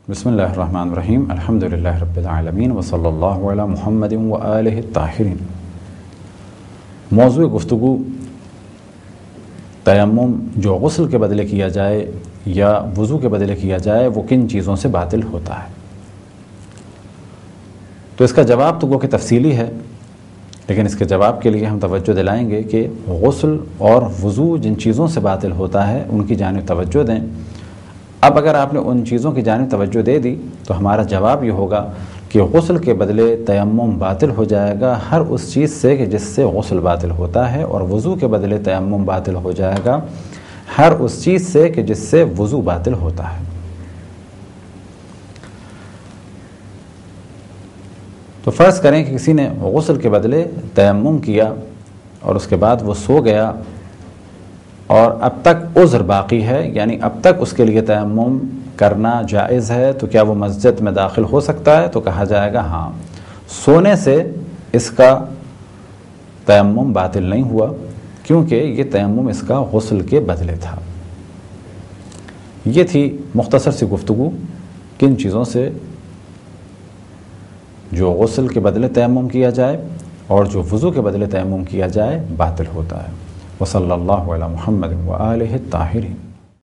بسم اللہ الرحمن الرحیم الحمدللہ رب العالمین وصلی اللہ علی محمد وآلہ الطاہرین۔ موضوع گفتگو تیمم جو غسل کے بدلے کیا جائے یا وضو کے بدلے کیا جائے وہ کن چیزوں سے باطل ہوتا ہے؟ تو اس کا جواب تو گو کہ تفصیلی ہے، لیکن اس کے جواب کے لیے ہم توجہ دلائیں گے کہ غسل اور وضو جن چیزوں سے باطل ہوتا ہے ان کی جانب توجہ دیں۔ اب اگر آپ نے ان چیزوں کی جانب توجہ دے دی تو ہمارا جواب یہ ہوگا کہ غسل کے بدلے تیمم باطل ہو جائے گا ہر اس چیز سے کہ جس سے غسل باطل ہوتا ہے، اور وضو کے بدلے تیمم باطل ہو جائے گا ہر اس چیز سے کہ جس سے وضو باطل ہوتا ہے۔ تو فرض کریں کہ کسی نے غسل کے بدلے تیمم کیا اور اس کے بعد وہ سو گیا اور اب تک عذر باقی ہے، یعنی اب تک اس کے لیے تیمم کرنا جائز ہے، تو کیا وہ مسجد میں داخل ہو سکتا ہے؟ تو کہا جائے گا ہاں، سونے سے اس کا تیمم باطل نہیں ہوا، کیونکہ یہ تیمم اس کا غسل کے بدلے تھا۔ یہ تھی مختصر سی گفتگو کن چیزوں سے جو غسل کے بدلے تیمم کیا جائے اور جو وضو کے بدلے تیمم کیا جائے باطل ہوتا ہے۔ وصلی اللہ علی محمد وآلہ الطاہرین۔